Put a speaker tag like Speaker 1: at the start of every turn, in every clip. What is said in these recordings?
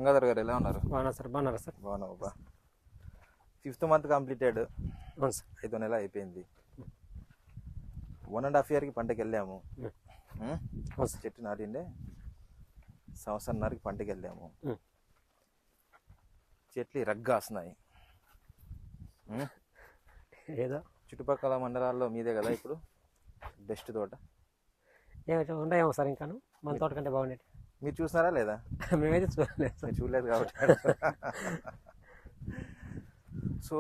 Speaker 1: గంగాధర్ గారు ఎలా ఉన్నారు?
Speaker 2: బాగున్నా సార్. బాగున్నారా సార్?
Speaker 1: బాగున్నా బాబా. 5th month completed.
Speaker 2: అవును సార్.
Speaker 1: 5వ నెల అయిపోయింది. 1.5 yearకి పంటకి వెళ్ళాము. చెట్టు నాటిండే సంవత్సరంన్నరకి పంటకి వెళ్ళాము. చెట్లు రగ్గాస్తున్నాయి.
Speaker 2: ఏదో
Speaker 1: చుట్టుపక్కల మండలాల్లో మీదే కదా ఇప్పుడు బెస్ట్ తోట.
Speaker 2: ఉన్నాయేమో సార్, ఇంకా మన తోట కంటే బాగుండేది.
Speaker 1: మీరు చూసినారా లేదా?
Speaker 2: మేమైతే చూడలేదు సార్.
Speaker 1: చూడలేదు కాబట్టి. So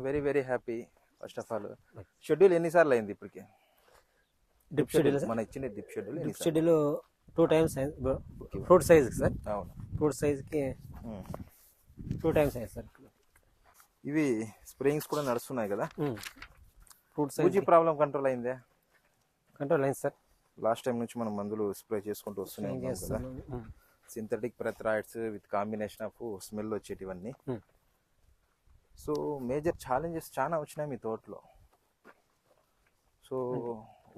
Speaker 1: very very happy. First of all schedule ఎన్నిసార్లు అయింది ఇప్పటికి?
Speaker 2: డ్రిప్ షెడ్యూల్
Speaker 1: మన ఇచ్చిన drip schedule
Speaker 2: drip schedule 2 times fruit సైజ్కి సార్.
Speaker 1: అవును,
Speaker 2: ఫ్రూట్ సైజ్కి 2 times అయ్యింది సార్.
Speaker 1: ఇవి స్ప్రేయింగ్స్ కూడా నడుస్తున్నాయి కదా.
Speaker 2: ఫ్రూట్ సైజ్
Speaker 1: ప్రాబ్లం కంట్రోల్ అయిందే?
Speaker 2: కంట్రోల్ అయింది సార్.
Speaker 1: లాస్ట్ టైం నుంచి మనం మందులు స్ప్రే చేసుకుంటూ వస్తున్నాం కదా. Synthetic pyrethroids with combination of smell వచ్చేటివన్నీ. సో మేజర్ ఛాలెంజెస్ చాలా వచ్చినాయి మీ తోటలో. సో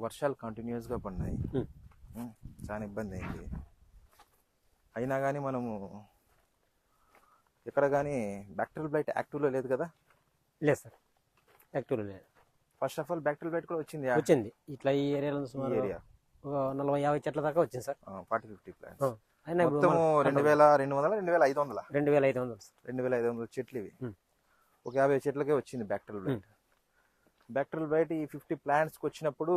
Speaker 1: వర్షాలు కంటిన్యూస్గా పడినాయి, చాలా ఇబ్బంది అయింది. అయినా కానీ మనము ఎక్కడ కానీ బ్యాక్టీరియల్ బ్లైట్ యాక్టివ్లో లేదు కదా?
Speaker 2: లేదు సార్, యాక్టివ్లో లేదు.
Speaker 1: First of all bacterial blight కూడా వచ్చింది.
Speaker 2: ఇట్లా ఈ ఏరియాలో సుమారు
Speaker 1: ఏరియా
Speaker 2: 40-50 చెట్ల దాకా వచ్చింది సార్.
Speaker 1: 40-50 ప్లాంట్స్.
Speaker 2: అయినా
Speaker 1: మొత్తం 2200 2500
Speaker 2: 2500
Speaker 1: చెట్లు ఇవి. ఒక 50 చెట్లకే వచ్చింది బ్యాక్టీరియల్ బ్లైట్. బ్యాక్టీరియల్ బ్లైట్ ఈ 50 ప్లాంట్స్కి వచ్చినప్పుడు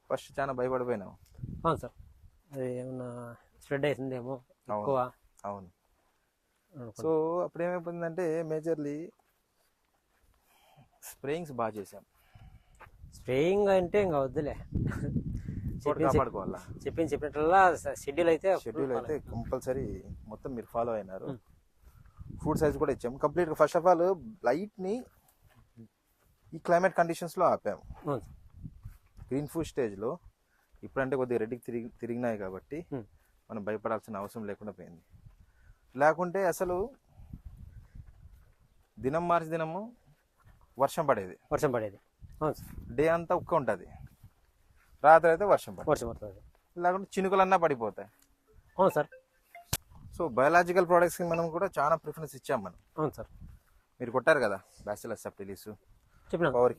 Speaker 1: ఫస్ట్ చాలా భయపడిపోయినాం.
Speaker 2: అవును సార్, అది ఏమన్నా స్ప్రెడ్ అవుతుందేమో ఎక్కువ.
Speaker 1: అవును. సో అప్పుడు ఏమైపోయిందంటే మేజర్లీ స్ప్రేయింగ్స్ బాగా చేసాం.
Speaker 2: స్ప్రేయింగ్ అంటే ఇంకా వద్దులే,
Speaker 1: కాపాడుకోవాలా.
Speaker 2: చెప్పినట్లా షెడ్యూల్ అయితే
Speaker 1: కంపల్సరీ మొత్తం మీరు ఫాలో అయినారు. ఫుడ్ సైజ్ కూడా ఇచ్చాము కంప్లీట్గా. ఫస్ట్ ఆఫ్ ఆల్ లైట్ని ఈ క్లైమేట్ కండిషన్స్లో ఆపాము. గ్రీన్ ఫుడ్ స్టేజ్లో ఇప్పుడంటే కొద్దిగా రెడ్డికి తిరిగినాయి కాబట్టి మనం భయపడాల్సిన అవసరం లేకుండా పోయింది. లేకుంటే అసలు దినం మార్చి దినము వర్షం పడేది. డే అంతా ఉక్క ఉంటుంది, రాత్రి అయితే వర్షం పడుతుంది. లేకుంటే చినుకులన్నా పడిపోతాయి.
Speaker 2: అవును సార్.
Speaker 1: సో బయలాజికల్ ప్రోడక్ట్స్కి మనం కూడా చాలా ప్రిఫరెన్స్ ఇచ్చాం మనం.
Speaker 2: అవును సార్.
Speaker 1: మీరు కొట్టారు కదా బ్యాసిలస్ సబ్టిలిస్, పవర్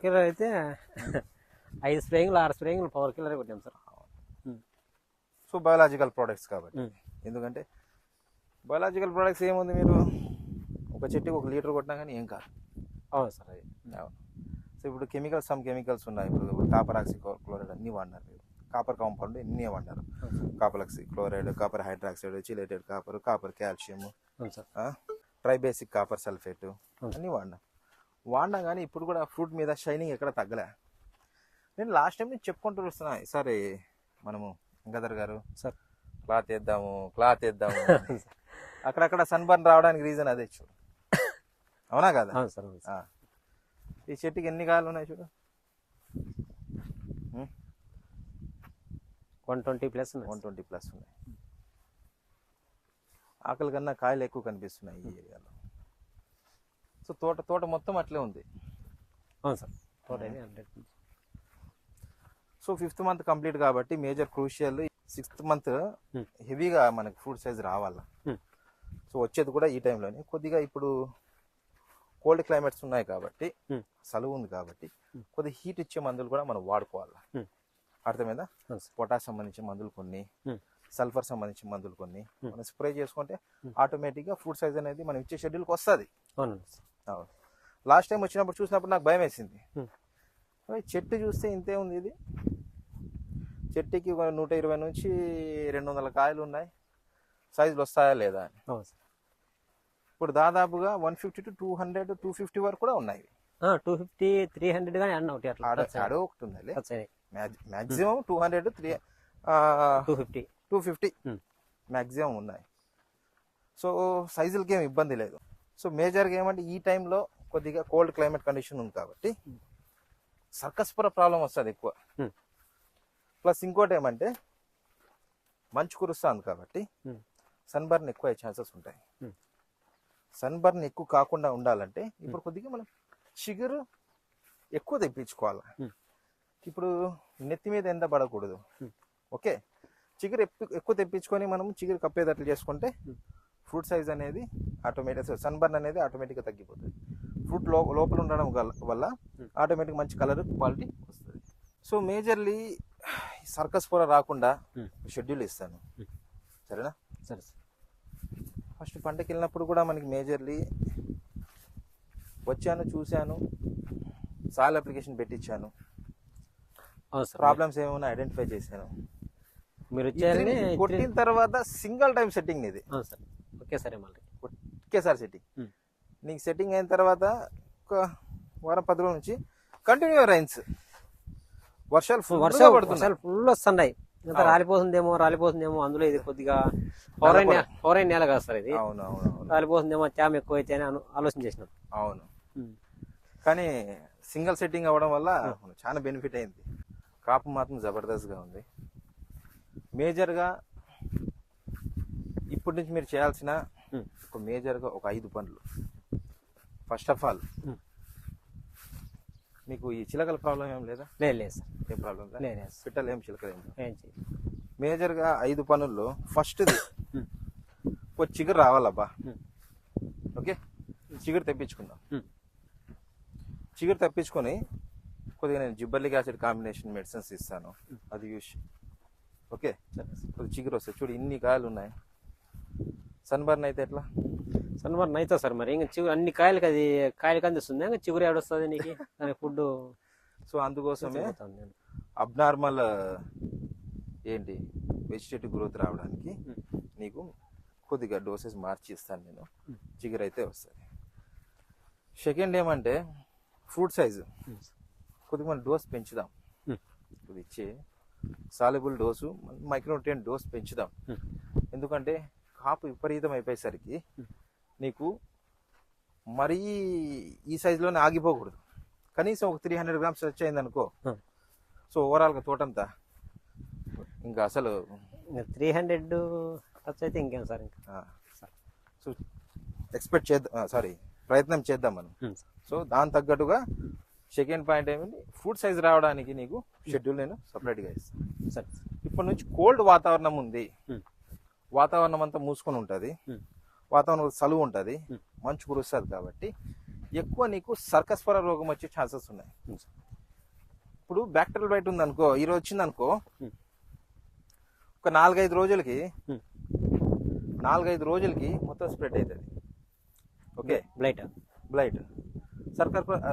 Speaker 1: కిల్లర్
Speaker 2: అయితే 5 స్ప్రేయింగ్లు 6 స్ప్రేయింగ్లు పవర్ కిల్లర్ కొట్టాం సార్.
Speaker 1: సో బయలాజికల్ ప్రోడక్ట్స్ కాబట్టి. ఎందుకంటే బయలాజికల్ ప్రోడక్ట్స్ ఏముంది, మీరు ఒక చెట్టుకి 1 లీటర్ కొట్టినా కానీ ఏం కాదు.
Speaker 2: అవును సార్, అది
Speaker 1: అవును. సో ఇప్పుడు సమ్ కెమికల్స్ ఉన్నాయి. ఇప్పుడు కాపర్ ఆక్సీ క్లోరైడ్ అన్నీ వాడినారు మీరు. కాపర్ కాంపౌండ్ ఎన్ని వాడినారు. Copper oxychloride, copper hydroxide, chelated copper calcium, tribasic copper sulphate అన్నీ వాడినా కానీ ఇప్పుడు కూడా ఫ్రూట్ మీద షైనింగ్ ఎక్కడ తగ్గలే. నేను లాస్ట్ టైం నుంచి చెప్పుకుంటూ వస్తున్నా, సరే మనము గంగాధర్ గారు
Speaker 2: సార్
Speaker 1: క్లాత్ వేద్దాము అక్కడక్కడ సన్బర్న్ రావడానికి రీజన్ అదే చూడు. అవునా కదా? ఈ చెట్టుకి ఎన్ని కాయలు ఉన్నాయి చూడు, 120+ ఉన్నాయి. ఆకలి కన్నా కాయలు ఎక్కువ కనిపిస్తున్నాయి ఈ ఏరియాలో. సో తోట మొత్తం అట్లే ఉంది.
Speaker 2: అవును సార్, తోట.
Speaker 1: సో 5th మంత్ కంప్లీట్ కాబట్టి మేజర్ క్రూషియల్ 6th మంత్ హెవీగా మనకి ఫ్రూట్ సైజ్ రావాలా. సో వచ్చేది కూడా ఈ టైంలోనే. కొద్దిగా ఇప్పుడు కోల్డ్ క్లైమేట్స్ ఉన్నాయి కాబట్టి, సలువు ఉంది కాబట్టి కొద్దిగా హీట్ ఇచ్చే మందులు కూడా మనం వాడుకోవాలి. అర్థమైందా? పొటాష్ సంబంధించిన మందులు కొన్ని, సల్ఫర్ సంబంధించిన మందులు కొన్ని మనం స్ప్రే చేసుకుంటే ఆటోమేటిక్గా ఫ్రూట్ సైజ్ అనేది మనం ఇచ్చే షెడ్యూల్కి వస్తుంది. లాస్ట్ టైం చూసినప్పుడు నాకు భయం వేసింది. చెట్టు చూస్తే ఇంతే ఉంది. ఇది చెట్టుకి 120 నుంచి 200 కాయలు ఉన్నాయి. సైజులు వస్తాయా లేదా అని. ఇప్పుడు దాదాపుగా 150 to 200 250 వరకు కూడా ఉన్నాయి.
Speaker 2: 250 300 కానీ
Speaker 1: ఆడో ఒకటి ఉంది. మ్యాక్సిమం 200 250 మ్యాక్సిమం ఉన్నాయి. సో సైజులకి ఏమి ఇబ్బంది లేదు. సో మేజర్గా ఏమంటే ఈ టైంలో కొద్దిగా కోల్డ్ క్లైమేట్ కండిషన్ ఉంది కాబట్టి సర్కస్పుర ప్రాబ్లం వస్తుంది ఎక్కువ. ప్లస్ ఇంకోటి ఏమంటే మంచు కురుస్తుంది కాబట్టి సన్బర్న్ ఎక్కువ అయ్యే ఛాన్సెస్ ఉంటాయి. సన్బర్న్ ఎక్కువ కాకుండా ఉండాలంటే ఇప్పుడు కొద్దిగా మనం చిగురు ఎక్కువ తెప్పించుకోవాలి. ఇప్పుడు నెత్తి మీద ఎండ పడకూడదు. ఓకే, చిగురు ఎక్కువ తెప్పించుకొని మనం చిగురు కప్పేటట్లు చేసుకుంటే ఫ్రూట్ సైజ్ అనేది ఆటోమేటిక్ సన్బర్న్ అనేది ఆటోమేటిక్గా తగ్గిపోతుంది. ఫ్రూట్ లోపల ఉండడం వల్ల ఆటోమేటిక్ మంచి కలర్ క్వాలిటీ వస్తుంది. సో మేజర్లీ సర్కస్ పొర రాకుండా షెడ్యూల్ ఇస్తాను, సరేనా?
Speaker 2: సరే.
Speaker 1: ఫస్ట్ పంటకి వెళ్ళినప్పుడు కూడా మనకి మేజర్లీ వచ్చాను, చూశాను, సాయిల్ అప్లికేషన్ పెట్టించాను, ప్రాబ్లమ్స్ ఏమైనా ఐడెంటిఫై చేశాను.
Speaker 2: మీరు
Speaker 1: కొట్టిన తర్వాత సింగిల్ టైం సెట్టింగ్ ఇది.
Speaker 2: ఒకేసారి మళ్ళీ
Speaker 1: ఒకేసారి సెట్టింగ్. నీకు సెట్టింగ్ అయిన తర్వాత ఒక వారం 10 రోజుల నుంచి కంటిన్యూ రైన్స్, వర్షాలు ఫుల్
Speaker 2: వస్తున్నాయి. ఇంకా రాలిపోతుందేమో అందులో ఇది కొద్దిగా పౌరైన నేల కాదు సార్ ఇది.
Speaker 1: అవును,
Speaker 2: రాలిపోతుందేమో తేమ ఎక్కువ అయితే అని ఆలోచన చేసినాం.
Speaker 1: అవును, కానీ సింగిల్ సెట్టింగ్ అవ్వడం వల్ల చాలా బెనిఫిట్ అయింది. కాపు మాత్రం జబర్దస్త్గా ఉంది. మేజర్గా ఇప్పటి నుంచి మీరు చేయాల్సిన ఒక మేజర్గా ఒక 5 పనులు. ఫస్ట్ ఆఫ్ ఆల్ మీకు ఈ చిలకల ప్రాబ్లం ఏం లేదా?
Speaker 2: లేదు సార్,
Speaker 1: ఏం ప్రాబ్లం
Speaker 2: లేదు.
Speaker 1: పిట్టలు ఏం చిలకలు
Speaker 2: ఏం
Speaker 1: మేజర్గా 5 పనుల్లో ఫస్ట్ది ఒక చిగురు రావాలబ్బా. ఓకే, చిగురు తెప్పించుకుందాం. చిగురు తెప్పించుకొని కొద్దిగా నేను జిబ్బర్లిక్ యాసిడ్ కాంబినేషన్ మెడిసిన్స్ ఇస్తాను, అది యూస్. ఓకే, కొద్దిగా చిగురు వస్తాయి. చూడు ఇన్ని కాయలు ఉన్నాయి. సన్బర్న్ అయితే ఎట్లా?
Speaker 2: సన్బర్న్ అయితే సార్ మరి ఇంకా చిగురు అన్ని కాయలకి అందిస్తుంది, ఇంకా చిగురు ఏడొస్తుంది నీకు దానికి ఫుడ్.
Speaker 1: సో అందుకోసమే అబ్నార్మల్ ఏంటి వెజిటేటివ్ గ్రోత్ రావడానికి నీకు కొద్దిగా డోసెస్ మార్చి ఇస్తాను నేను, చిగురు అయితే వస్తుంది. సెకండ్ ఏమంటే ఫ్రూట్ సైజు కొద్దిగా మనం డోస్ పెంచుదాం. కొద్దిగా ఇచ్చి సాల్యుబుల్ డోసు, మైక్రోన్యూట్రియంట్ డోస్ పెంచుదాం. ఎందుకంటే కాపు విపరీతం అయిపోయేసరికి నీకు మరీ ఈ సైజులోనే ఆగిపోకూడదు. కనీసం ఒక 300 గ్రామ్స్ వచ్చేయింది అనుకో, సో ఓవరాల్గా తోటంతా ఇంకా అసలు
Speaker 2: 300 టచ్ అయితే ఇంకేం సార్. ఇంకా
Speaker 1: సో ఎక్స్పెక్ట్ చేద్దాం, ప్రయత్నం చేద్దాం మనం. సో దాని తగ్గట్టుగా సెకండ్ పాయింట్ ఏమిటి, ఫ్రూట్ సైజ్ రావడానికి నీకు షెడ్యూల్ నేను సపరేట్గా ఇస్తాను.
Speaker 2: సరే,
Speaker 1: ఇప్పటి నుంచి కోల్డ్ వాతావరణం ఉంది, వాతావరణం అంతా మూసుకొని ఉంటుంది, వాతావరణం చలువు ఉంటుంది, మంచు కురుస్తుంది. కాబట్టి ఎక్కువ నీకు సర్కస్ పొర రోగం వచ్చే ఛాన్సెస్ ఉన్నాయి. ఇప్పుడు బ్యాక్టీరియల్ బైట్ ఉంది అనుకో, ఈరోజు వచ్చింది అనుకో, ఒక 4-5 రోజులకి మొత్తం స్ప్రెడ్ అవుతుంది. ఓకే, బ్లైట్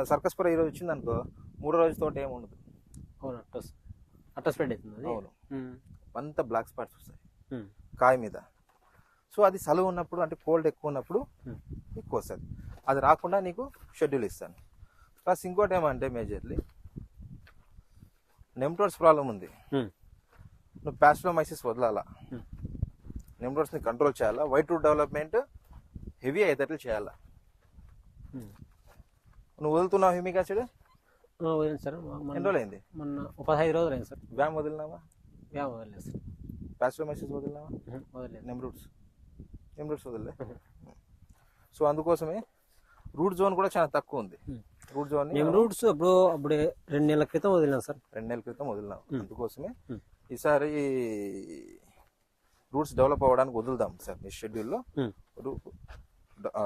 Speaker 1: సర్కస్ పొర ఈరోజు వచ్చింది అనుకో, 3వ రోజుతో ఏముండదు.
Speaker 2: అట్ట స్ప్రెడ్ అవుతుంది.
Speaker 1: అవును, అంతా బ్లాక్ స్పాట్స్ వస్తాయి కాయ మీద. సో అది చలువు ఉన్నప్పుడు, అంటే కోల్డ్ ఎక్కువ ఉన్నప్పుడు ఎక్కువ వస్తుంది. అది రాకుండా నీకు షెడ్యూల్ ఇస్తాను. ప్లస్ ఇంకోటి ఏమంటే మేజర్లీ నెమ్టోడ్స్ ప్రాబ్లం ఉంది. నువ్వు ప్యాస్టోమైసిస్ వదలాలా, నెమ్టోడ్స్ని కంట్రోల్ చేయాలా, వైట్ రూట్ డెవలప్మెంట్ హెవీ అయ్యేటట్లు చేయాలా. నువ్వు వదులుతున్నావు హ్యూమిక్ యాసిడ్?
Speaker 2: వదిలేదు సార్.
Speaker 1: ఎన్ని రోజులు అయింది?
Speaker 2: మొన్న 15 రోజులు అయింది సార్.
Speaker 1: వ్యామ్ వదిలినావా?
Speaker 2: వ్యామ్ వదలలేదు సార్.
Speaker 1: ప్యాస్టోమైసిస్ వదిలినావా?
Speaker 2: వదలలేదు.
Speaker 1: నెమ్రూట్స్ వదిలే. సో అందుకోసమే రూట్ జోన్ కూడా చాలా తక్కువ ఉంది. రూట్ జోన్
Speaker 2: రూట్స్ అప్పుడు 2 నెలల క్రితం వదిలినాం సార్.
Speaker 1: 2 నెలల క్రితం వదిలినాం. అందుకోసమే ఈసారి రూట్స్ డెవలప్ అవ్వడానికి వదులుదాం సార్. మీ షెడ్యూల్లో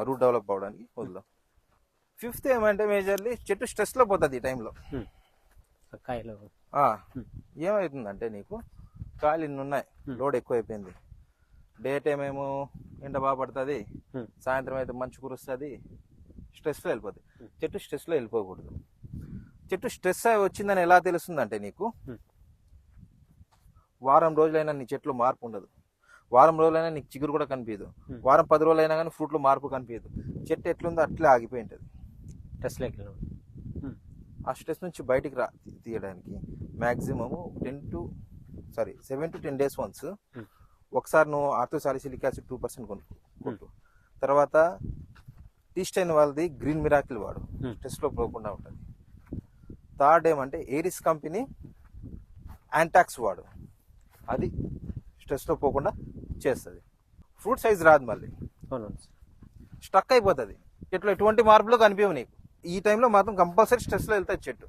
Speaker 1: రూట్ డెవలప్ అవ్వడానికి వదులుదాం. 5th ఏమంటే మేజర్లీ చెట్టు స్ట్రెస్లో పోతుంది ఈ టైంలో.
Speaker 2: కాయలు
Speaker 1: ఏమవుతుందంటే నీకు కాయలు ఇన్ని ఉన్నాయి, లోడ్ ఎక్కువ అయిపోయింది. డే టైం ఏమో ఎండ బాగా పడుతుంది, సాయంత్రం అయితే మంచు కురుస్తుంది, స్ట్రెస్లో వెళ్ళిపోతుంది. చెట్టు స్ట్రెస్లో వెళ్ళిపోకూడదు. చెట్టు స్ట్రెస్ వచ్చిందని ఎలా తెలుస్తుందంటే నీకు వారం రోజులైనా నీ చెట్లు మార్పు ఉండదు, వారం రోజులైనా నీకు చిగురు కూడా కనిపించదు, వారం 10 రోజులైనా కానీ ఫ్రూట్లో మార్పు కనిపించదు. చెట్టు ఎట్లుందో అట్లే ఆగిపోయి ఉంటుంది. ఆ స్ట్రెస్ నుంచి బయటికి తీయడానికి మ్యాక్సిమము 7 to 10 days వన్స్ ఒకసారి నువ్వు ఆర్థోసాలిసిలిక్ యాసిడ్ 2% కొట్టు. తర్వాత టీస్టైన్ వాళ్ళది గ్రీన్ మిరాకిల్ వాడు, స్ట్రెస్లో పోకుండా ఉంటుంది. థర్డ్ ఏమంటే ఏరిస్ కంపెనీ యాంటాక్స్ వాడు, అది స్ట్రెస్లో పోకుండా చేస్తుంది. ఫ్రూట్ సైజ్ రాదు, మళ్ళీ స్ట్రక్ అయిపోతుంది. చెట్లు ఎటువంటి మార్పులు కనిపించవు నీకు. ఈ టైంలో మాత్రం కంపల్సరీ స్ట్రెస్లో వెళ్తుంది చెట్టు.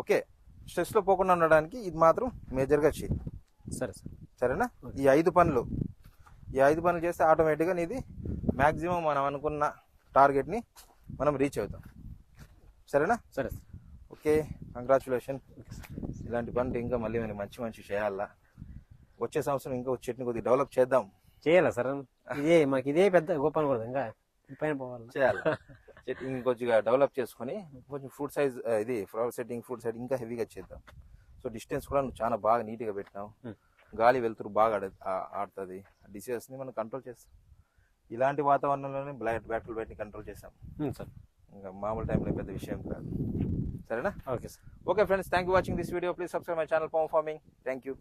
Speaker 1: ఓకే, స్ట్రెస్లో పోకుండా ఉండడానికి ఇది మాత్రం మేజర్గా చేయి.
Speaker 2: సరే సార్.
Speaker 1: సరేనా? ఈ 5 పనులు చేస్తే ఆటోమేటిక్గా నీది మ్యాక్సిమం మనం అనుకున్న టార్గెట్ని మనం రీచ్ అవుతాం. సరేనా?
Speaker 2: సరే సార్.
Speaker 1: Okay, congratulation. ఇలాంటి పనులు ఇంకా మళ్ళీ మంచి చేయాలా. వచ్చే సంవత్సరం ఇంకా చెట్టుని కొద్దిగా డెవలప్ చేద్దాం.
Speaker 2: చేయాలా సార్? ఇదే పెద్ద గొప్ప అనకూడదు, ఇంకా పైన పోవాలి.
Speaker 1: చేయాలి. చెట్టు ఇంకొద్దిగా డెవలప్ చేసుకొని కొంచెం ఫ్రూట్ సైజ్ ఇది ఫ్లవర్ సెట్టింగ్ ఫ్రూట్ సెట్టింగ్ ఇంకా హెవీగా చేద్దాం. సో డిస్టెన్స్ కూడా నువ్వు చాలా బాగా నీట్గా పెట్టినావు. గాలి వెలుతురు బాగా ఆడుతుంది. డిసీజెస్ని మనం కంట్రోల్ చేస్తాం. ఇలాంటి వాతావరణంలోనే బ్యాక్టీరియల్ బయటని కంట్రోల్ చేసాం
Speaker 2: సార్.
Speaker 1: ఇంకా మామూలు టైంలో పెద్ద విషయం కాదు. సరేనా?
Speaker 2: Okay sir.
Speaker 1: Okay friends, thank you watching this video. Please subscribe my channel Pawan farming. Thank you.